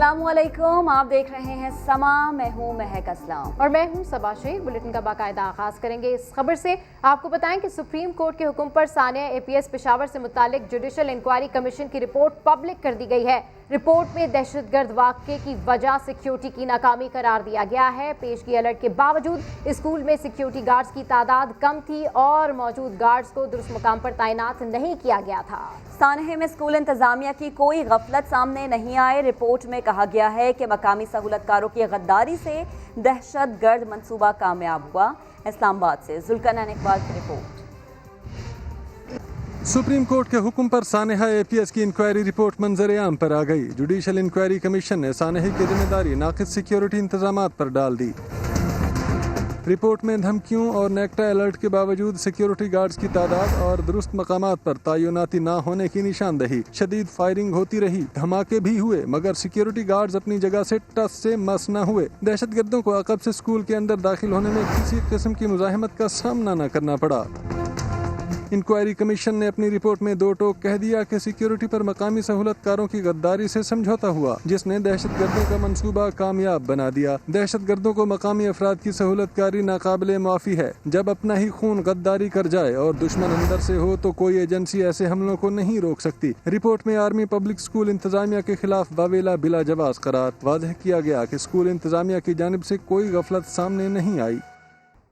अस्सलाम वालेकुम, आप देख रहे हैं समा। मैं हूं महक असलम और मैं हूं सबा शेख। बुलेटिन का बाकायदा आगाज करेंगे इस खबर से। आपको बताएं कि सुप्रीम कोर्ट के हुक्म पर सानिया APS पेशावर से मुतालिक जुडिशल इंक्वायरी कमीशन की रिपोर्ट पब्लिक कर दी गई है। रिपोर्ट में दहशतगर्द वाक़े की वजह सिक्योरिटी की नाकामी करार दिया गया है। पेशगी अलर्ट के बावजूद स्कूल में सिक्योरिटी गार्ड्स की तादाद कम थी और मौजूद गार्ड्स को दुरुस्त मुकाम पर तैनात नहीं किया गया था। सानहे में स्कूल इंतजामिया की कोई गफलत सामने नहीं आए। रिपोर्ट में कहा गया है कि मकामी सहूलतकारों की गद्दारी से दहशतगर्द मंसूबा कामयाब हुआ। इस्लामाबाद से जुल्करनैन इकबाल की रिपोर्ट। सुप्रीम कोर्ट के हुक्म पर सानेहा APS की इंक्वायरी रिपोर्ट मंजर आम पर आ गई। जुडिशल इंक्वायरी कमीशन ने सानेहा की जिम्मेदारी नाक़िस सिक्योरिटी इंतजामात पर डाल दी। रिपोर्ट में धमकियों और नेक्टा अलर्ट के बावजूद सिक्योरिटी गार्ड्स की तादाद और दुरुस्त मकामात पर तैनाती न होने की निशानदही। शदीद फायरिंग होती रही, धमाके भी हुए, मगर सिक्योरिटी गार्ड्स अपनी जगह से टस से मस न हुए। दहशतगर्दों को अकब से स्कूल के अंदर दाखिल होने में किसी किस्म की मुज़ाहमत का सामना न करना पड़ा। इंक्वायरी कमीशन ने अपनी रिपोर्ट में दो टोक कह दिया कि सिक्योरिटी पर मकामी सहूलतकारों की गद्दारी से समझौता हुआ, जिसने दहशतगर्दों का मंसूबा कामयाब बना दिया। दहशतगर्दों को मकामी अफराद की सहूलतकारी नाकाबिले माफ़ी है। जब अपना ही खून गद्दारी कर जाए और दुश्मन अंदर से हो तो कोई एजेंसी ऐसे हमलों को नहीं रोक सकती। रिपोर्ट में आर्मी पब्लिक स्कूल इंतजामिया के खिलाफ वावेला बिला जवाज करार। वाज़ह किया गया कि स्कूल इंतजामिया की जानिब से कोई गफलत सामने नहीं आई।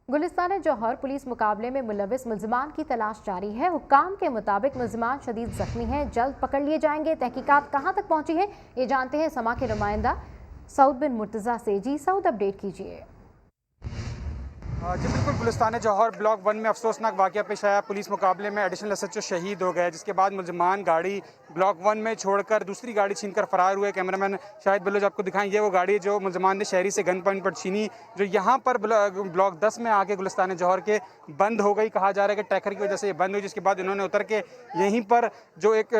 गुलिस्तान जौहर पुलिस मुकाबले में मुलविस मुल्ज़िमान की तलाश जारी है। हुक्काम के मुताबिक मुल्ज़िमान शदीद जख्मी हैं, जल्द पकड़ लिए जाएंगे। तहकीकात कहाँ तक पहुँची है ये जानते हैं समा के नुमाइंदा सऊद बिन मुर्तज़ा से। जी सऊद, अपडेट कीजिए। जी बिल्कुल, गुलिस्तान जौहर ब्लॉक 1 में अफसोसनाक वाक़या पेश आया। पुलिस मुकाबले में एडिशनल SHO शहीद हो गए, जिसके बाद मुल्ज़िमान गाड़ी ब्लॉक 1 में छोड़कर दूसरी गाड़ी छीनकर फरार हुए। कैमरामैन शाहिद बलोच आपको दिखाएं, ये वो गाड़ी जो मुल्ज़िमान ने शहरी से गन पॉइंट पर छीनी, जो यहाँ पर ब्लॉक 10 में आके गुलिस्तान जौहर के बंद हो गई। कहा जा रहा है कि टैकर की वजह से ये बंद हुई, जिसके बाद इन्होंने उतर के यहीं पर जो एक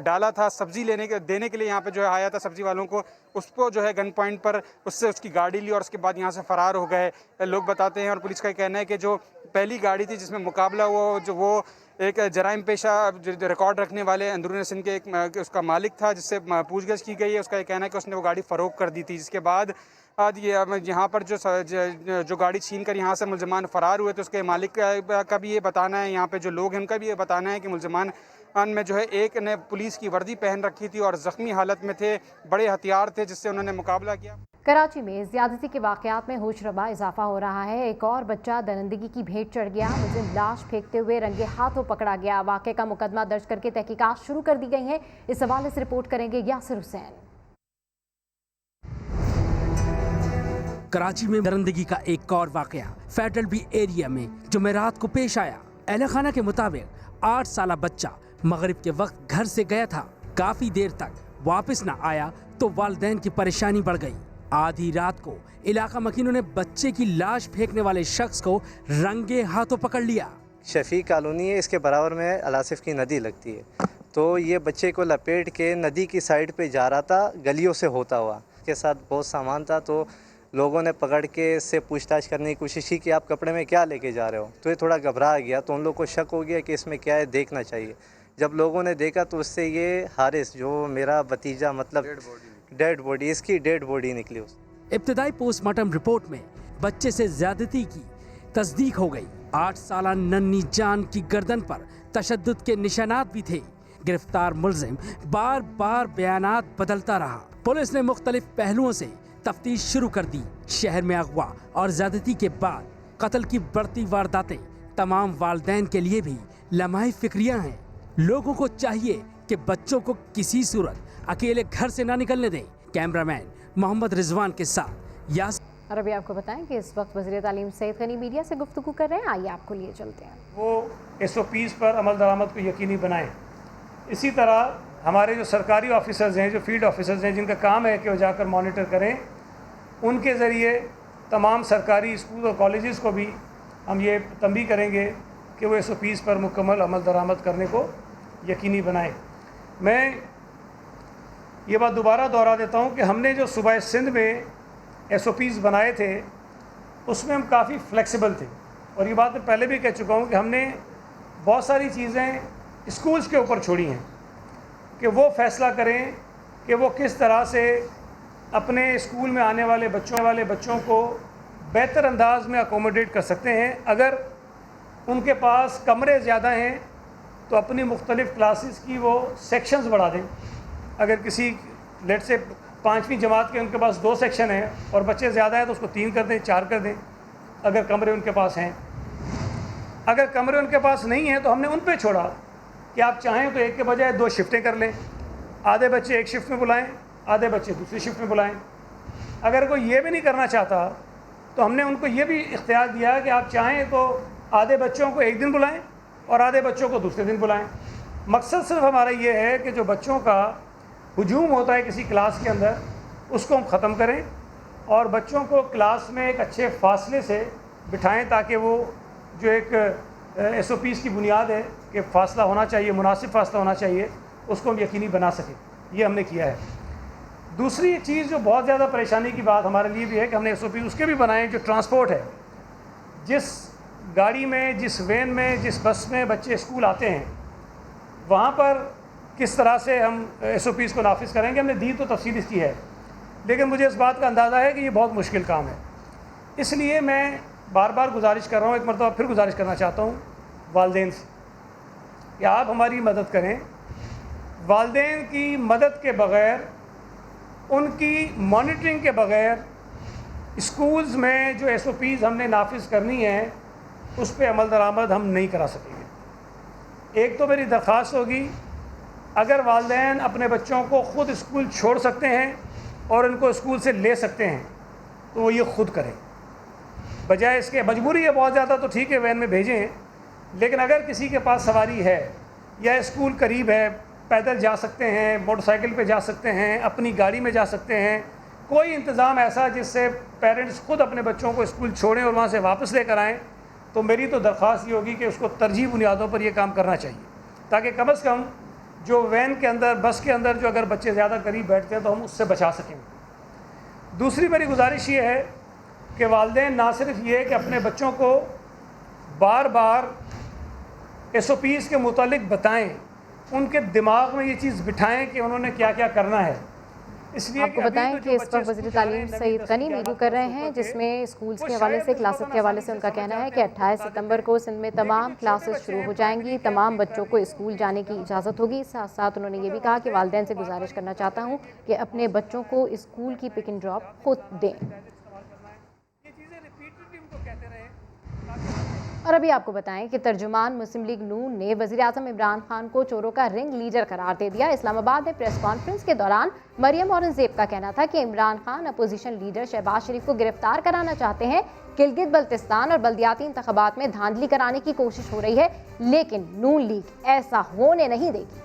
डाला था सब्ज़ी देने के लिए यहाँ पर जो आया था सब्ज़ी वालों को, उसको जो है गन पॉइंट पर उससे उसकी गाड़ी ली और उसके बाद यहाँ से फ़रार हो गए। लोग बताते हैं और पुलिस का कहना है कि जो पहली गाड़ी थी जिसमें मुकाबला हुआ, जो वो एक जराइम पेशा रिकॉर्ड रखने वाले अंदरून सिंध के एक उसका मालिक था, जिससे पूछगछ की गई है। उसका ये कहना है कि उसने वो गाड़ी फ़रोख्त कर दी थी। जिसके बाद यहाँ पर जो गाड़ी छीन कर यहाँ से मुल्ज़िमान फ़रार हुए, तो उसके मालिक का भी ये बताना है, यहाँ पे जो लोग हैं उनका भी ये बताना है कि मुल्ज़िमान में जो है एक ने पुलिस की वर्दी पहन रखी थी और ज़ख्मी हालत में थे, बड़े हथियार थे जिससे उन्होंने मुकाबला किया। कराची में ज़्यादती के वाक़यात में होशरबा इजाफा हो रहा है। एक और बच्चा दरिंदगी की भेंट चढ़ गया। मुलज़िम लाश फेंकते हुए रंगे हाथों पकड़ा गया। वाक़े का मुकदमा दर्ज करके तहकीकात शुरू कर दी गई हैं। इस हवाले से रिपोर्ट करेंगे यासिर हुसैन। कराची में दरिंदगी का एक और वाक़या फेडरल बी एरिया में जुमेरात को पेश आया। अहले खाना के मुताबिक 8 साला बच्चा मगरिब के वक्त घर से गया था। काफी देर तक वापस न आया तो वालिदैन की परेशानी बढ़ गई। आधी रात को इलाका मकीनों ने बच्चे की लाश फेंकने वाले शख्स को रंगे हाथों पकड़ लिया। शफी कॉलोनी है, इसके बराबर में अलासिफ की नदी लगती है, तो ये बच्चे को लपेट के नदी की साइड पे जा रहा था गलियों से होता हुआ। इसके साथ बहुत सामान था, तो लोगों ने पकड़ के इससे पूछताछ करने की कोशिश की कि आप कपड़े में क्या लेके जा रहे हो। तो ये थोड़ा घबरा गया, तो उन लोग को शक हो गया कि इसमें क्या है, देखना चाहिए। जब लोगों ने देखा तो उससे ये हारिस, जो मेरा भतीजा, मतलब डेड बॉडी, इसकी डेड बॉडी निकली। इब्तिदाई पोस्टमार्टम रिपोर्ट में बच्चे से ज्यादती की तस्दीक हो गई। 8 साला नन्ही जान की गर्दन पर तशद्दुद के निशानात भी थे। गिरफ्तार मुल्जिम बार बार बयानात बदलता रहा। पुलिस ने मुख्तलिफ पहलुओं से तफ्तीश शुरू कर दी। शहर में अगवा और ज्यादती के बाद कत्ल की बढ़ती वारदातें तमाम वालिदैन के लिए भी लम्हाई फिक्रियां हैं। लोगों को चाहिए कि बच्चों को किसी सूरत अकेले घर से ना निकलने दें। कैमरामैन मोहम्मद रिजवान के साथ यास। और अभी आपको बताएं कि इस वक्त वज़ीर तालीम सईद गनी मीडिया से गुफ्तगू कर रहे हैं। आइए आपको लिए चलते हैं। वो SOPs पर अमल दरामद को यकीनी बनाएं। इसी तरह हमारे जो सरकारी ऑफिसर्स हैं, जो फील्ड ऑफिसर्स हैं, जिनका काम है कि वो जाकर मॉनिटर करें, उनके ज़रिए तमाम सरकारी स्कूल और कॉलेजेस को भी हम ये तंबीह करेंगे कि वो SOPs पर मुकम्मल अमल दरामद करने को यकीनी बनाएं। मैं ये बात दोबारा दोहरा देता हूँ कि हमने जो सूबा सिंध में SOPs बनाए थे उसमें हम काफ़ी फ्लेक्सिबल थे, और ये बात मैं पहले भी कह चुका हूँ कि हमने बहुत सारी चीज़ें स्कूल्स के ऊपर छोड़ी हैं कि वो फ़ैसला करें कि वो किस तरह से अपने स्कूल में आने वाले बच्चों को बेहतर अंदाज में अकोमोडेट कर सकते हैं। अगर उनके पास कमरे ज़्यादा हैं तो अपनी मुख्तलिफ़ क्लासेस की वो सेक्शंस बढ़ा दें। अगर किसी लेट से 5वीं जमात के उनके पास 2 सेक्शन हैं और बच्चे ज़्यादा हैं तो उसको 3 कर दें, 4 कर दें, अगर कमरे उनके पास हैं। अगर कमरे उनके पास नहीं हैं तो हमने उन पे छोड़ा कि आप चाहें तो एक के बजाय 2 शिफ्टें कर लें, आधे बच्चे एक शिफ्ट में बुलाएं, आधे बच्चे दूसरी शिफ्ट में बुलाएं। अगर कोई ये भी नहीं करना चाहता तो हमने उनको ये भी इख्तियार दिया कि आप चाहें तो आधे बच्चों को एक दिन बुलाएं और आधे बच्चों को दूसरे दिन बुलाएं। मकसद सिर्फ हमारा ये है कि जो बच्चों का हुजूम होता है किसी क्लास के अंदर उसको हम ख़त्म करें और बच्चों को क्लास में एक अच्छे फासले से बिठाएं ताकि वो जो एक SOPs की बुनियाद है कि फ़ासला होना चाहिए, मुनासिब फ़ासला होना चाहिए, उसको हम यकीनी बना सकें। ये हमने किया है। दूसरी चीज़ जो बहुत ज़्यादा परेशानी की बात हमारे लिए भी है कि हमने SOP उसके भी बनाए जो ट्रांसपोर्ट है। जिस गाड़ी में, जिस वैन में, जिस बस में बच्चे स्कूल आते हैं वहाँ पर किस तरह से हम SOPs को नाफिज करेंगे। हमने दी तो तफसील इसकी है, लेकिन मुझे इस बात का अंदाज़ा है कि ये बहुत मुश्किल काम है। इसलिए मैं बार बार गुजारिश कर रहा हूँ, एक मरतबा फिर गुजारिश करना चाहता हूँ वालिदैन से कि आप हमारी मदद करें। वालिदैन की मदद के बग़ैर, उनकी मॉनिटरिंग के बग़ैर स्कूल्स में जो SOPs हमने नाफिज करनी है उस पर अमल दरामद हम नहीं करा सकेंगे। एक तो मेरी दरख्वास्त होगी, अगर वालिदैन अपने बच्चों को ख़ुद स्कूल छोड़ सकते हैं और उनको स्कूल से ले सकते हैं तो वो ये ख़ुद करें, बजाय इसके मजबूरी है बहुत ज़्यादा तो ठीक है वैन में भेजें, लेकिन अगर किसी के पास सवारी है या स्कूल करीब है, पैदल जा सकते हैं, मोटरसाइकिल पे जा सकते हैं, अपनी गाड़ी में जा सकते हैं, कोई इंतज़ाम ऐसा जिससे पेरेंट्स ख़ुद अपने बच्चों को स्कूल छोड़ें और वहाँ से वापस लेकर आएँ, तो मेरी तो दरख्वास्त ये होगी कि उसको तरजीह बुनियादों पर ये काम करना चाहिए, ताकि कम से कम जो वैन के अंदर, बस के अंदर जो अगर बच्चे ज़्यादा करीब बैठते हैं तो हम उससे बचा सकें। दूसरी मेरी गुजारिश ये है कि वालिदैन ना सिर्फ ये कि अपने बच्चों को बार बार SOPs के मुतालिक बताएं, उनके दिमाग में ये चीज़ बिठाएं कि उन्होंने क्या क्या करना है। इसलिए आपको बताएं कि इस वक्त वज़ीर तालीम सईद गनी मीटिंग कर रहे हैं, जिसमें स्कूल्स के हवाले से, क्लासेस के हवाले से उनका कहना है कि 28 सितंबर को सिंध में तमाम क्लासेस शुरू हो जाएंगी, तमाम बच्चों को स्कूल जाने की इजाज़त होगी। साथ साथ उन्होंने ये भी कहा कि वालिदैन से गुजारिश करना चाहता हूँ कि अपने बच्चों को स्कूल की पिक एंड ड्रॉप खुद दें। और अभी आपको बताएं कि तर्जुमान मुस्लिम लीग नून ने वज़ीर आज़म इमरान खान को चोरों का रिंग लीडर करार दे दिया। इस्लामाबाद में प्रेस कॉन्फ्रेंस के दौरान मरियम औरंगज़ेब का कहना था कि इमरान खान अपोजिशन लीडर शहबाज शरीफ को गिरफ्तार कराना चाहते हैं। गिलगित बल्तिस्तान और बल्दियाती इंतखाबात में धांधली कराने की कोशिश हो रही है, लेकिन नून लीग ऐसा होने नहीं देगी।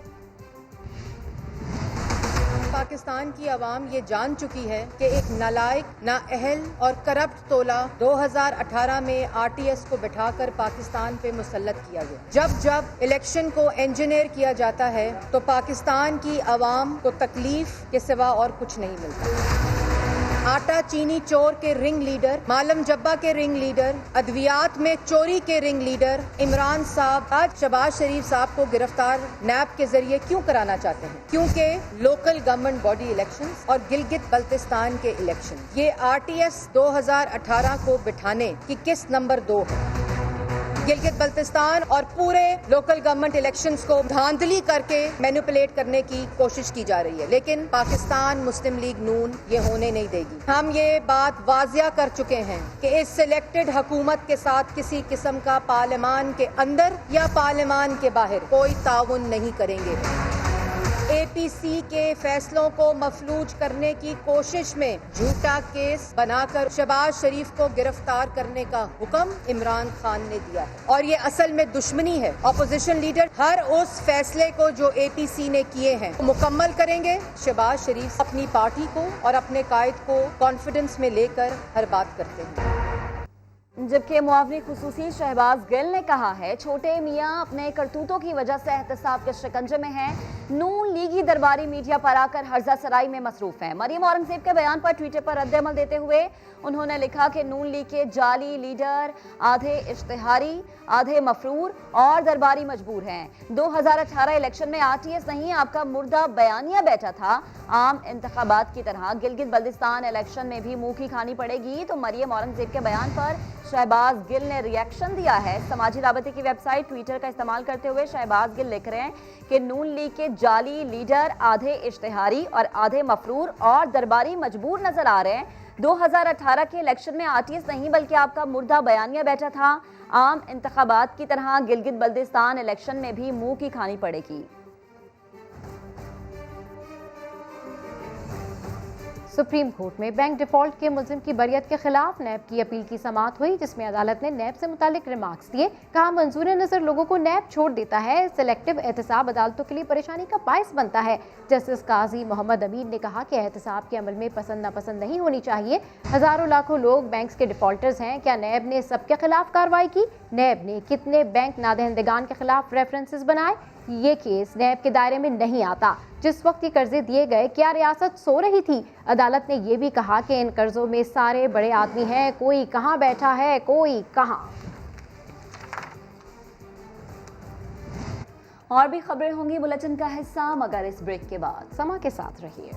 पाकिस्तान की आवाम ये जान चुकी है कि एक नालायक, नाअहल और करप्ट तोला 2018 में RTS को बिठाकर पाकिस्तान पे मुसल्लत किया गया। जब इलेक्शन को इंजीनियर किया जाता है तो पाकिस्तान की आवाम को तकलीफ के सिवा और कुछ नहीं मिलता। आटा चीनी चोर के रिंग लीडर, मालम जब्बा के रिंग लीडर, अद्वियात में चोरी के रिंग लीडर इमरान साहब आज शहबाज शरीफ साहब को गिरफ्तार नैब के जरिए क्यों कराना चाहते हैं? क्योंकि लोकल गवर्नमेंट बॉडी इलेक्शंस और गिलगित बल्तिस्तान के इलेक्शन, ये RTS 2018 को बिठाने की किस्त नंबर 2 है। गिलगित बल्तिस्तान और पूरे लोकल गवर्नमेंट इलेक्शंस को धांधली करके मैनिपुलेट करने की कोशिश की जा रही है, लेकिन पाकिस्तान मुस्लिम लीग नून ये होने नहीं देगी। हम ये बात वाजिया कर चुके हैं कि इस सिलेक्टेड हुकूमत के साथ किसी किस्म का पार्लियामान के अंदर या पार्लियामान के बाहर कोई ताउन नहीं करेंगे। APC के फैसलों को मफलूज करने की कोशिश में झूठा केस बनाकर शहबाज शरीफ को गिरफ्तार करने का हुक्म इमरान खान ने दिया है, और ये असल में दुश्मनी है। अपोजिशन लीडर हर उस फैसले को जो APC ने किए हैं मुकम्मल करेंगे। शहबाज शरीफ अपनी पार्टी को और अपने कायद को कॉन्फिडेंस में लेकर हर बात करते हैं। जबकि मुआवनी खुसूसी शहबाज गिल ने कहा है छोटे मियाँ अपने करतूतों की वजह से एहतसाब के शिकंजे में हैं। नून लीगी दरबारी मीडिया पर आकर हर्जा सराई में मसरूफ हैं। मरियम औरंगजेब के बयान पर ट्विटर पर रद्द-ए-अमल देते हुए उन्होंने लिखा कि नून लीग के जाली लीडर आधे इश्तिहारी, आधे मफरूर और दरबारी मजबूर हैं। 2018 इलेक्शन में आरटीएस नहीं, आपका मुर्दा बयानिया बैठा था। आम इंतखाबात की तरह गिलगित बल्दिस्तान इलेक्शन में भी मुंह की खानी पड़ेगी। तो मरियम औरंगजेब के बयान पर शहबाज गिल ने रिएक्शन दिया है। समाजी राबते की वेबसाइट ट्विटर का इस्तेमाल करते हुए शहबाज गिल लिख रहे हैं कि नून लीग के जाली लीडर आधे इश्तिहारी और आधे मफरूर और दरबारी मजबूर नजर आ रहे हैं। 2018 के इलेक्शन में आरटीएस नहीं बल्कि आपका मुर्दा बयानिया बैठा था। आम इंतखाबात की तरह गिलगित बल्दिस्तान इलेक्शन में भी मुंह की खानी पड़ेगी। सुप्रीम कोर्ट में बैंक डिफॉल्ट के मुल्जिम की बरियत के खिलाफ नैब की अपील की समाअत हुई, जिसमें अदालत ने नैब से मुतालिक रिमार्क्स दिए। कहा, मंजूर नजर लोगों को नैब छोड़ देता है, सिलेक्टिव एहतसाब अदालतों के लिए परेशानी का बायस बनता है। जस्टिस काजी मोहम्मद अमीन ने कहा कि एहतसाब के अमल में पसंद नापसंद नहीं होनी चाहिए। हजारों लाखों लोग बैंक्स के डिफॉल्टर्स हैं, क्या नैब ने सबके खिलाफ कार्रवाई की? नैब ने कितने बैंक नादहिंदगान के खिलाफ रेफरेंसेस बनाए? ये केस नैब के दायरे में नहीं आता। जिस वक्त ये कर्जे दिए गए, क्या रियासत सो रही थी? अदालत ने यह भी कहा कि इन कर्जों में सारे बड़े आदमी हैं, कोई कहां बैठा है, कोई कहां। और भी खबरें होंगी बुलेटिन का हिस्सा, मगर इस ब्रेक के बाद। समा के साथ रहिए।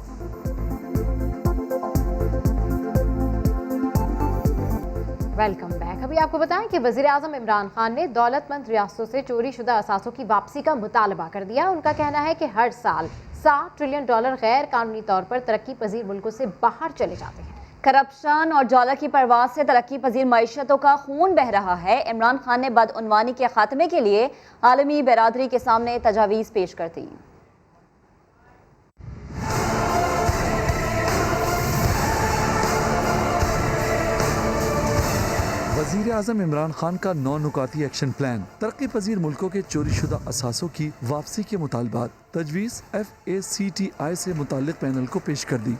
Welcome back. अभी आपको बताएं कि वज़ीर आज़म इमरान खान ने दौलतमंद रियासतों से चोरी शुदा असासों की वापसी का मुतालबा कर दिया। उनका कहना है कि हर साल $7 ट्रिलियन गैर कानूनी तौर पर तरक्की पजीर मुल्कों से बाहर चले जाते हैं। करप्शन और डॉलर की परवाज से तरक्की पजीर मईशतों का खून बह रहा है। इमरान खान ने बदउनवानी के खात्मे के लिए आलमी बरादरी के सामने तजावीज़ पेश कर दी। वज़ीर आज़म इमरान खान का 9 नुकाती एक्शन प्लान तरक्की पजीर मुल्कों के चोरी शुदा असासों की वापसी के मुतालबात तजवीज़ FACTI से मुताल्लिक़ पैनल को पेश कर दी।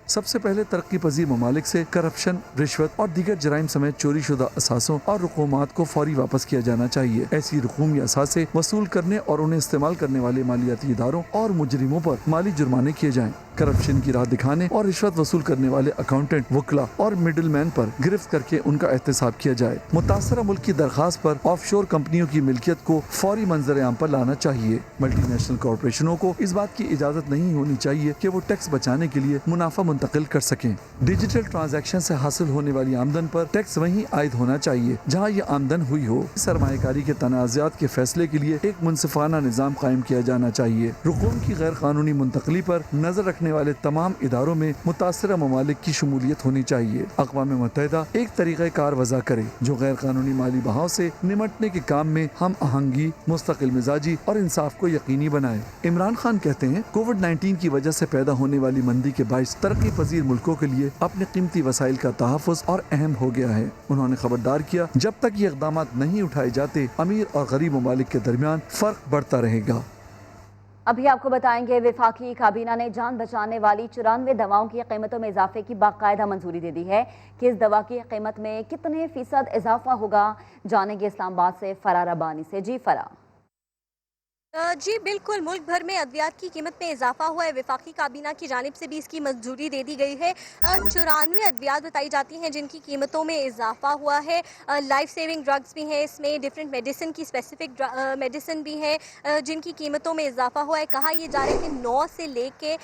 सबसे पहले तरक्की पजीर ममालिक से करप्शन, रिश्वत और दीगर जराइम समेत चोरी शुदा असासों और रकूमात को फौरी वापस किया जाना चाहिए। ऐसी रकूम या असासे वसूल करने और उन्हें इस्तेमाल करने वाले मालियाती इदारों और मुजरिमों पर माली जुर्माने किए जाएं। करप्शन की राह दिखाने और रिश्वत वसूल करने वाले अकाउंटेंट, वकला और मिडिल मैन पर गिरफ्त करके उनका एहतसाब किया जाए। मुतासरा मुल्क की दरखास्त पर ऑफशोर कंपनियों की मिल्कियत को फौरी मंजर आम पर लाना चाहिए। मल्टीनेशनल कॉरपोरेशनों को इस बात की इजाजत नहीं होनी चाहिए कि वो टैक्स बचाने के लिए मुनाफा मुंतकिल कर सकें। डिजिटल ट्रांजैक्शन से हासिल होने वाली आमदन पर टैक्स वहीं आयद होना चाहिए जहाँ ये आमदन हुई हो। सरमायाकारी के तनाज़ात के फैसले के लिए एक मुनसिफाना निज़ाम कायम किया जाना चाहिए। रकूम की गैर कानूनी मुंतकली पर नजर रखने वाले तमाम इदारों में मुतासरा ममालिक की शमूलियत होनी चाहिए। अक़वाम मुत्तहिदा एक तरीक़ा कार वज़ा करे जो गैर कानूनी माली बहाव से निमटने के काम में हम आहंगी, मुस्तकिल मिजाजी और इंसाफ को यकीनी बनाए। इमरान खान कहते हैं, कोविड-19 की वजह से पैदा होने वाली मंदी के बाइस तरक्की पजीर मुल्कों के लिए अपने कीमती वसाइल का तहफ़्फ़ुज़ और अहम हो गया है। उन्होंने खबरदार किया, जब तक ये इक़दाम नहीं उठाए जाते अमीर और गरीब ममालिक के दरमियान फ़र्क बढ़ता रहेगा। अभी आपको बताएंगे, वफाकी काबीना ने जान बचाने वाली 94 दवाओं की कीमतों में इजाफे की बाकायदा मंजूरी दे दी है। कि इस दवा की कीमत में कितने फीसद इजाफा होगा, जानेंगे इस्लामाबाद से फरार अबानी से। जी फरा। जी बिल्कुल, मुल्क भर में अद्वियात की कीमत में इजाफा हुआ है। वफाकी काबीना की जानिब से भी इसकी मंजूरी दे दी गई है। 94 अद्वियात बताई जाती हैं जिनकी कीमतों में इजाफा हुआ है। लाइफ सेविंग ड्रग्स भी हैं, इसमें डिफरेंट मेडिसिन की स्पेसिफिक मेडिसिन भी हैं जिनकी कीमतों में इजाफा हुआ है। कहा यह जा रहा है कि 9 से लेके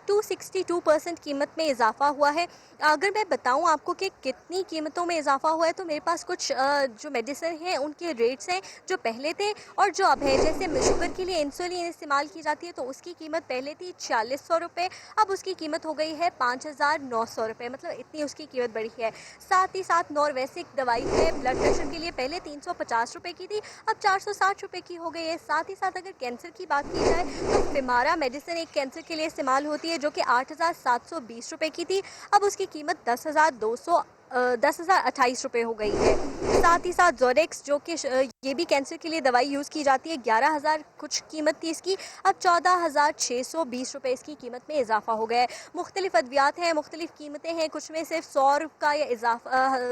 262% कीमत में इजाफा हुआ है। अगर मैं बताऊं आपको कि कितनी कीमतों में इजाफा हुआ है, तो मेरे पास कुछ जो मेडिसिन हैं उनके रेट्स हैं जो पहले थे और जो अब है। जैसे शुगर के लिए इंसुलिन इस्तेमाल की जाती है तो उसकी कीमत पहले थी 4600 रुपये, अब उसकी कीमत हो गई है 5900 रुपये, मतलब इतनी उसकी कीमत बढ़ी है। साथ ही साथ नॉर्वेसिक दवाई है ब्लड प्रेशर के लिए, पहले 350 रुपये की थी, अब 460 रुपये की हो गई है। साथ ही साथ अगर कैंसर की बात की जाए तो फिमारा मेडिसिन एक कैंसर के लिए इस्तेमाल होती है जो कि 8720 रुपये की थी, अब उसकी कीमत 10,028 रुपये हो गई है। साथ ही साथ जोरेक्स जो कि ये भी कैंसर के लिए दवाई यूज़ की जाती है, 11,000 कुछ कीमत थी इसकी, अब 14,620 रुपये इसकी कीमत में इजाफा हो गया है। मुख्तलिफ अद्वियात हैं, मुख्तलिफ कीमतें हैं, कुछ में सिर्फ 100 का या इजाफा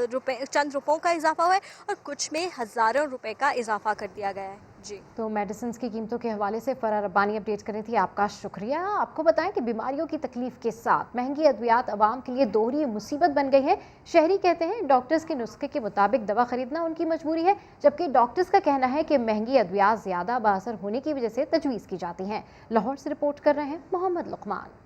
चंद रुपयों का इजाफा हुआ है और कुछ में हज़ारों रुपये का इजाफा कर दिया गया है। जी तो मेडिसिन की कीमतों के हवाले से फराह रब्बानी अपडेट कर रही थी, आपका शुक्रिया। आपको बताएं कि बीमारियों की तकलीफ के साथ महंगी अद्वियात आवाम के लिए दोहरी मुसीबत बन गई है। शहरी कहते हैं डॉक्टर्स के नुस्खे के मुताबिक दवा खरीदना उनकी मजबूरी है, जबकि डॉक्टर्स का कहना है कि महंगी अद्वियात ज़्यादा बाअसर होने की वजह से तजवीज़ की जाती हैं। लाहौर से रिपोर्ट कर रहे हैं मोहम्मद लुकमान।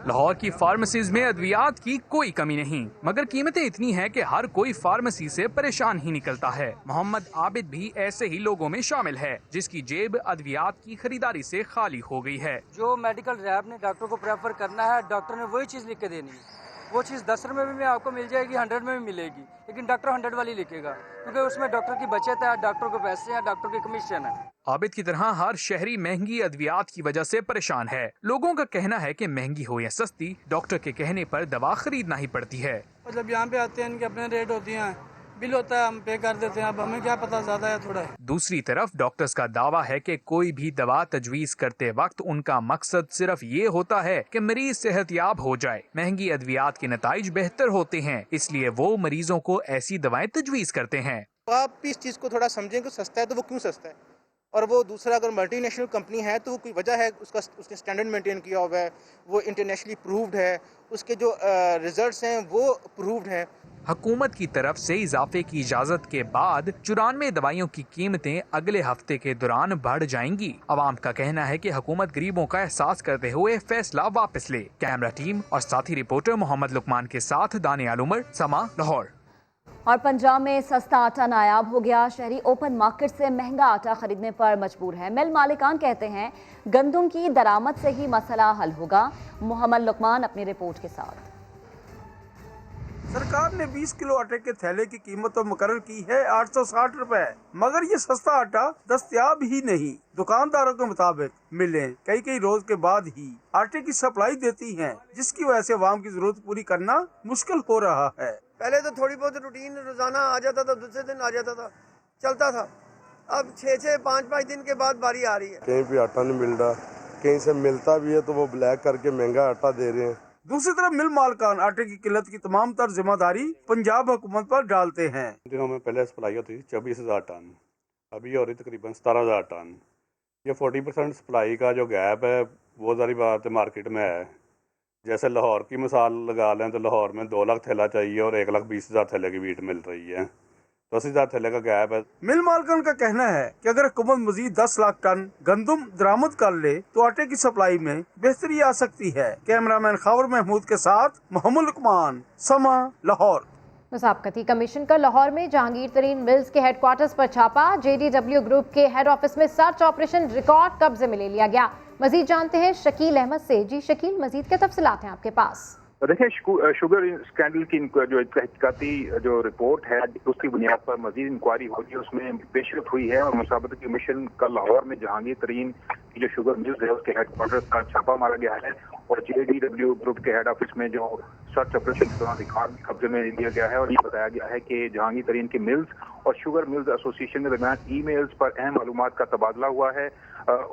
लाहौर की फार्मेसीज में अद्वियात की कोई कमी नहीं, मगर कीमतें इतनी हैं कि हर कोई फार्मेसी से परेशान ही निकलता है। मोहम्मद आबिद भी ऐसे ही लोगों में शामिल है, जिसकी जेब अद्वियात की खरीदारी से खाली हो गई है। जो मेडिकल रैप ने डॉक्टर को प्रेफर करना है, डॉक्टर ने वही चीज़ लिख के देनी है। वो चीज़ 10 रुपये में आपको मिल जाएगी, 100 में भी मिलेगी, लेकिन डॉक्टर 100 वाली लिखेगा, क्योंकि उसमें डॉक्टर की बचत है, डॉक्टर को पैसे हैं, डॉक्टर की कमीशन है। आबिद की तरह हर शहरी महंगी अद्वियात की वजह से परेशान है। लोगों का कहना है कि महंगी हो या सस्ती, डॉक्टर के कहने पर दवा खरीदना ही पड़ती है। मतलब यहाँ पे आते हैं, इनके अपने रेट होती हैं, बिल होता है, हम पे कर देते हैं। अब हमें क्या पता ज़्यादा है थोड़ा है। दूसरी तरफ डॉक्टर्स का दावा है कि कोई भी दवा तजवीज करते वक्त उनका मकसद सिर्फ ये होता है कि मरीज सेहतयाब हो जाए। महंगी अद्वियात के नताइज बेहतर होते हैं, इसलिए वो मरीजों को ऐसी दवाएं तजवीज करते हैं। तो आप इस चीज़ को थोड़ा समझें कि सस्ता है तो वो क्यों सस्ता है, और वो दूसरा अगर मल्टी नेशनल कंपनी है तो वो कोई वजह है, उसने स्टैंडर्ड मेंटेन किया हुआ है, वो इंटरनेशनली प्रूव्ड है, उसके जो रिजल्ट्स हैं वो प्रूव्ड हैं। हुकूमत की तरफ से इजाफे की इजाजत के बाद 94 दवाइयों की कीमतें अगले हफ्ते के दौरान बढ़ जाएंगी। अवाम का कहना है कि हुकूमत गरीबों का एहसास करते हुए फैसला वापस ले। कैमरा टीम और साथी रिपोर्टर मोहम्मद लुकमान के साथ दानियाल उमर, समा, लाहौर। और पंजाब में सस्ता आटा नायाब हो गया। शहरी ओपन मार्केट से महंगा आटा खरीदने पर मजबूर है। मिल मालिकान कहते हैं गंदम की दरामद से ही मसला हल होगा। मोहम्मद लुकमान अपनी रिपोर्ट के साथ। सरकार ने 20 किलो आटे के थैले की कीमत तो मुकर्रर की है 860 रुपए, मगर ये सस्ता आटा दस्तयाब ही नहीं। दुकानदारों के मुताबिक मिलें कई रोज के बाद ही आटे की सप्लाई देती हैं, जिसकी वजह से आवाम की जरूरत पूरी करना मुश्किल हो रहा है। पहले तो थोड़ी बहुत रूटीन रोजाना आ जाता था, दूसरे दिन आ जाता था, चलता था। अब 6-6, 5-5 दिन के बाद बारी आ रही है। कहीं भी आटा नहीं मिल रहा, कहीं से मिलता भी है तो वो ब्लैक करके महंगा आटा दे रहे हैं। दूसरी तरफ मिल मालकान आटे की किल्लत की तमाम तर जिम्मेदारी पंजाब हुकूमत पर डालते हैं। दिनों में पहले सप्लाई होती थी 24,000 टन, अभी हो रही तकरीबन 17,000 टन। ये 40% सप्लाई का जो गैप है वो सारी बात मार्केट में है। जैसे लाहौर की मिसाल लगा लें तो लाहौर में 2 लाख थैला चाहिए और 1,20,000 थैले की वीट मिल रही है, 10,000 थैले का गैप है। मिल मालकान का कहना है कि अगर हुकूमत मजीद 10 लाख टन गंदम दरामद कर ले तो आटे की सप्लाई में बेहतरी आ सकती है। कैमरामैन खावर महमूद के साथ मोहम्मद लुकमान, समा, लाहौर। मुसाबकती कमीशन का लाहौर में जहांगीर तरीन मिल्स के हेडक्वार्टर्स पर छापा। JDW ग्रुप के हेड ऑफिस में सर्च ऑपरेशन रिकॉर्ड कब्जे में ले लिया गया। मजीद जानते हैं शकील अहमद से। जी शकील, मजीद क्या तफसीलात हैं आपके पास? देखिए, शुगर स्कैंडल की जो तहकीकाती जो रिपोर्ट है उसकी बुनियाद पर मजीद इंक्वायरी होगी, उसमें पेशरफ हुई है और मुसाबकती कमीशन का लाहौर में जहांगीर तरीन की जो शुगर मिल्स है उसके हेडक्वार्टर का छापा मारा गया है और JDW ग्रुप के हेड ऑफिस में जो सर्च ऑपरेशन के दौरान रिकॉर्ड कब्जे में लिया गया है और ये बताया गया है कि जहांगीर तरीन के मिल्स और शुगर मिल्स एसोसिएशन के दरमियान ईमेल्स पर अहम मालूमात का तबादला हुआ है।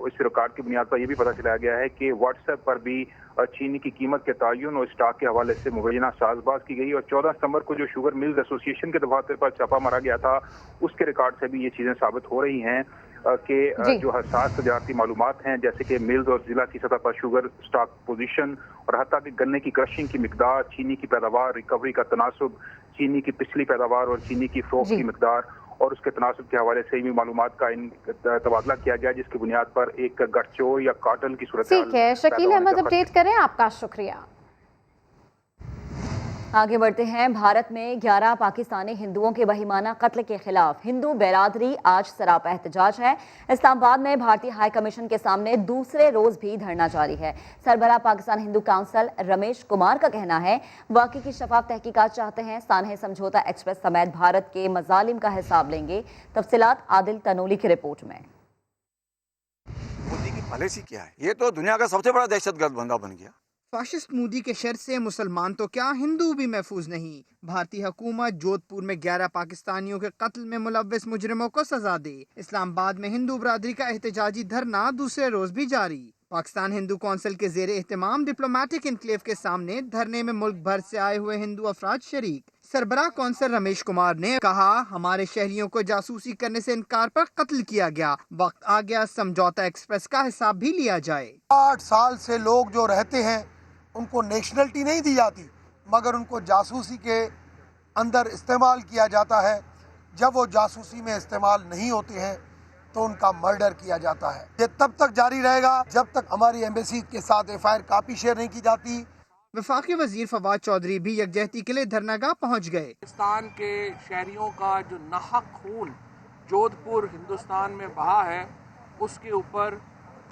इस रिकॉर्ड की बुनियाद पर यह भी पता चलाया गया है कि व्हाट्सएप पर भी चीनी की कीमत के तयन और स्टॉक के हवाले से मुबैना साजबाज की गई और 14 सितंबर को जो शुगर मिल्स एसोसिएशन के दफातर पर छापा मारा गया था उसके रिकॉर्ड से भी ये चीज़ें साबित हो रही हैं कि जो हसास तजारती मालूमात हैं, जैसे कि मिल्स और जिला की सतह पर शुगर स्टॉक पोजीशन और हत्ता कि गन्ने की क्रशिंग की मिकदार, चीनी की पैदावार, रिकवरी का तनासुब, चीनी की पिछली पैदावार और चीनी की फ़रोख्त की मिकदार और उसके तनासुब के हवाले से भी मालूमात का तबादला किया गया, जिसकी बुनियाद पर एक गठचोड़ या कॉटन की सूरत। ठीक है, शकील अहमद अपडेट करें, आपका शुक्रिया। आगे बढ़ते हैं। भारत में 11 पाकिस्तानी हिंदुओं के बहिमाना कत्ल के खिलाफ हिंदू बिरादरी आज सरापा एहतजाज है। इस्लामाबाद में भारतीय हाई कमीशन के सामने दूसरे रोज भी धरना जारी है। सरबराह पाकिस्तान हिंदू काउंसिल रमेश कुमार का कहना है वाक़ई की शफाफ तहकीकात चाहते हैं, सानह समझौता एक्सप्रेस समेत भारत के मजालिम का हिसाब लेंगे। तफसीलात आदिल तनोली की रिपोर्ट में। मोदी की पॉलिसी क्या है? ये तो दुनिया का सबसे बड़ा दहशतगर्द बंदा बन गया। फाशिस्ट मोदी के शर से मुसलमान तो क्या हिंदू भी महफूज नहीं। भारतीय हुकूमत जोधपुर में 11 पाकिस्तानियों के कत्ल में मुलव्वस मुजरिमों को सजा दे। इस्लामाबाद में हिंदू बरादरी का एहतजाजी धरना दूसरे रोज भी जारी। पाकिस्तान हिंदू कौंसिल के ज़ेरे एहतमाम डिप्लोमेटिक इनक्लेव के सामने धरने में मुल्क भर से आए हुए हिंदू अफराद शरीक। सरबराह कौंसिल रमेश कुमार ने कहा, हमारे शहरियों को जासूसी करने से इनकार पर कत्ल किया गया, वक्त आ गया समझौता एक्सप्रेस का हिसाब भी लिया जाए। 8 साल से लोग जो रहते हैं उनको नेशनलिटी नहीं दी जाती, मगर उनको जासूसी के अंदर इस्तेमाल किया जाता है। जब वो जासूसी में इस्तेमाल नहीं होते हैं तो उनका मर्डर किया जाता है। ये तब तक जारी रहेगा जब तक हमारी एम्बेसी के साथ एफआईआर कापी शेयर नहीं की जाती। वफाकी वजीर फवाद चौधरी भी यकजहती के लिए धरनागाह पहुँच गए। पाकिस्तान के शहरियों का जो नाहक खून जोधपुर हिंदुस्तान में बहा है, उसके ऊपर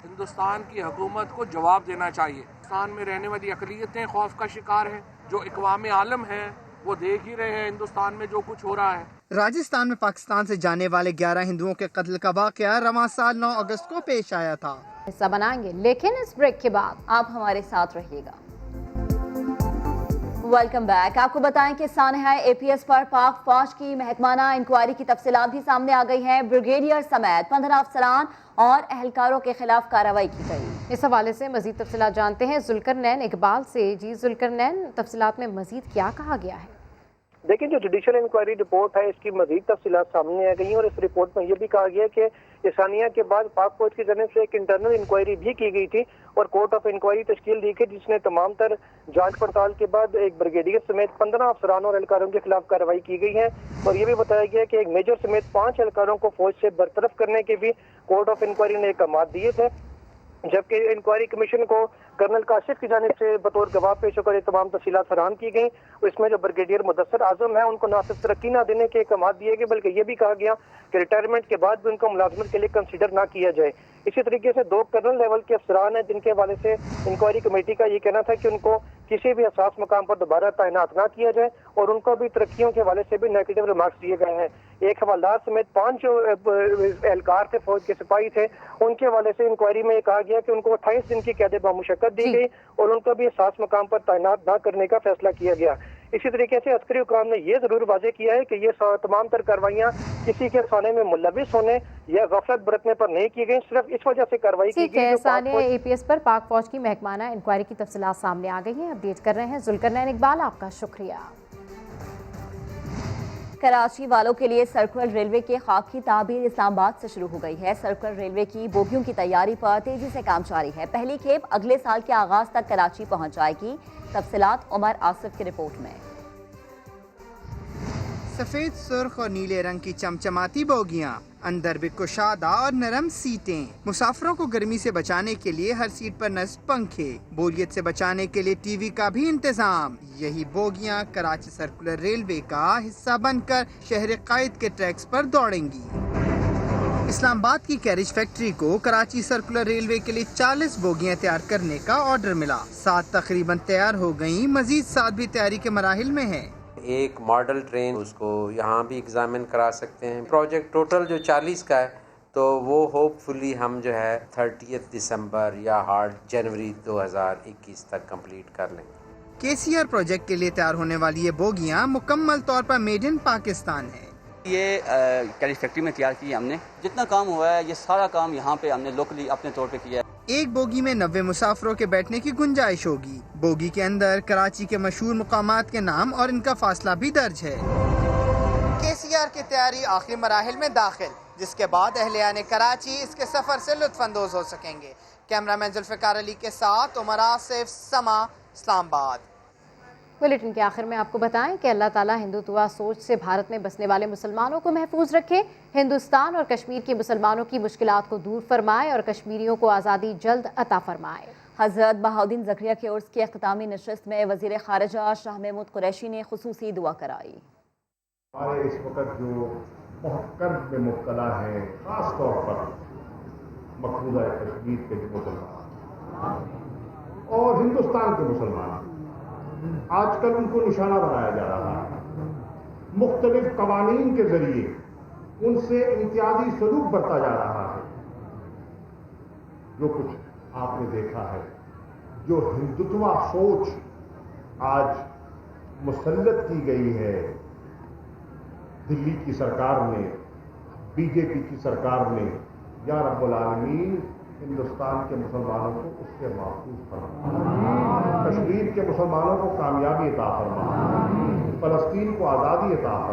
हिंदुस्तान की हुकूमत को जवाब देना चाहिए। हिंदुस्तान में रहने वाली अक़लियतें खौफ का शिकार हैं, जो इक़वाम आलम हैं वो देख ही रहे हैं हिंदुस्तान में जो कुछ हो रहा है। राजस्थान में पाकिस्तान से जाने वाले 11 हिंदुओं के कत्ल का वाक़या रवां साल 9 अगस्त को पेश आया था। हिस्सा बनाएंगे, लेकिन इस ब्रेक के बाद आप हमारे साथ रहिएगा। Welcome back. आपको बताएं कि सानहा एपीएस पर पाक फौज की महकमाना इंक्वायरी की तफसीलात भी सामने आ गई हैं। ब्रिगेडियर समेत 15 अफसरान और एहलकारों के खिलाफ कार्रवाई की गई। इस हवाले से मजीद तफसीलात जानते हैं जुल्करनैन इकबाल से। जी जुल्करनैन, तफसीलात में मजीद क्या कहा गया है? देखिए, जो जुडिशल इंक्वायरी रिपोर्ट है इसकी मजीद तफसीलात सामने आ गई हैं और इस रिपोर्ट में ये भी कहा गया कि ईसानिया के बाद पाक फौज की जानिब से एक इंटरनल इंक्वायरी भी की गई थी और कोर्ट ऑफ इंक्वायरी तश्कील दी गई, जिसने तमाम तर जांच पड़ताल के बाद एक ब्रिगेडियर समेत 15 अफसरान और एहलकारों के खिलाफ कार्रवाई की गई है। और ये भी बताया गया कि एक मेजर समेत 5 एहलकारों को फौज से बरतरफ करने के भी कोर्ट ऑफ इंक्वायरी ने अहकाम दिए थे, जबकि इंक्वायरी कमीशन को कर्नल काशिफ की जानिब से बतौर गवाह पेश होकर तमाम तफसीलात फराहम की गई। इसमें जो ब्रिगेडियर मुदस्सर आजम है उनको न सिर्फ तरक्की न देने के अहकाम दिए गए, बल्कि ये भी कहा गया कि रिटायरमेंट के बाद भी उनको मुलाजमत के लिए कंसीडर ना किया जाए। इसी तरीके से 2 कर्नल लेवल के अफसरान हैं जिनके हवाले से इंक्वायरी कमेटी का ये कहना था कि उनको किसी भी हसास मकाम पर दोबारा तैनात ना किया जाए और उनको भी तरक्कियों के हवाले से भी नेगेटिव रिमार्क्स दिए गए हैं। एक हवालदार समेत 5 जो एहलकार थे, फौज के सिपाही थे, उनके हवाले से इंक्वायरी में कहा गया कि उनको 28 दिन की कैद बामुशक्कत दी गई और उनको भी हसास मकाम पर तैनात न करने का फैसला किया गया। इसी तरीके से अस्करी हुकाम ने यह जरूर वाजे किया है कि ये तमाम तर कार्रवाइयाँ किसी के खाने में मुलविस होने या गफलत बरतने पर नहीं की गई, सिर्फ इस वजह से कार्रवाई की गई। सानिया एपीएस पर पाक फौज की महकमाना इंक्वायरी की तफसीलात सामने आ गई हैं। अपडेट कर रहे हैं जुल्करनैन इकबाल, आपका शुक्रिया। कराची वालों के लिए सर्कुलर रेलवे के खाक की ताबीर इस्लामाबाद से शुरू हो गई है। सर्कुलर रेलवे की बोगियों की तैयारी पर तेजी से काम जारी है। पहली खेप अगले साल के आगाज तक कराची पहुंच जाएगी। तफसीलात उमर आसिफ की रिपोर्ट में। सफेद, सुर्ख और नीले रंग की चमचमाती बोगियां, अंदर भी कुशादा और नरम सीटें, मुसाफिरों को गर्मी से बचाने के लिए हर सीट पर नस्ब पंखे, बोरियत से बचाने के लिए टीवी का भी इंतजाम। यही बोगियां कराची सर्कुलर रेलवे का हिस्सा बनकर शहर कायद के ट्रैक्स पर दौड़ेंगी। इस्लामाबाद की कैरिज फैक्ट्री को कराची सर्कुलर रेलवे के लिए 40 बोगियां तैयार करने का ऑर्डर मिला। 7 तकरीबन तैयार हो गयी, मजीद 7 भी तैयारी के मराहिल में है। एक मॉडल ट्रेन उसको यहाँ भी एग्जामिन करा सकते हैं। प्रोजेक्ट टोटल जो 40 का है तो वो होपफुली हम जो है 30 दिसंबर या हार्ड जनवरी 2021 तक कंप्लीट कर लेंगे। केसीआर प्रोजेक्ट के लिए तैयार होने वाली ये बोगियां मुकम्मल तौर पर मेड इन पाकिस्तान है। ये कैरिज फैक्ट्री में तैयार की है हमने। जितना काम हुआ है ये सारा काम यहाँ पे हमने लोकली अपने तौर पे किया है। एक बोगी में 90 मुसाफिरों के बैठने की गुंजाइश होगी। बोगी के अंदर कराची के मशहूर मुकामात के नाम और इनका फासला भी दर्ज है। केसीआर की तैयारी आखिरी मराहिल में दाखिल, जिसके बाद अहलियान कराची इसके सफर से लुत्फानंदोज हो सकेंगे। कैमरामैन जुल्फिकार अली के साथ उमर आसिफ, समा, इस्लामाबाद। बुलेटिन के आखिर में आपको बताएं कि अल्लाह ताला हिंदुत्व सोच से भारत में बसने वाले मुसलमानों को महफूज रखे, हिंदुस्तान और कश्मीर के मुसलमानों की मुश्किलात को दूर फरमाए और कश्मीरियों को आज़ादी जल्द अता फरमाए। हज़रत बहाउद्दीन ज़करिया के उर्स की अख्तामी नशस्त में वज़ीर ख़ारिजा शाह महमूद कुरैशी ने खुसूसी दुआ कराई। हमारे इस वक्त जो बहुत कर्ज में मुब्तला है, ख़ास तौर पर मकबूजा कश्मीर के मुसलमान और हिंदुस्तान के मुसलमान, आजकल उनको निशाना बनाया जा रहा है। मुख्तलिफ कवानीन के जरिए उनसे इम्तियाजी सलूक बरता जा रहा है। जो कुछ आपने देखा है, जो हिंदुत्व सोच आज मुसल्लत की गई है दिल्ली की सरकार ने, बीजेपी की सरकार ने, या रब्बुल आलमीन हिंदुस्तान के मुसलमानों को उससे महफूज फरमा, कश्मीर के मुसलमानों को कामयाबी अता फरमा, फलस्तीन को आज़ादी अता फरमा।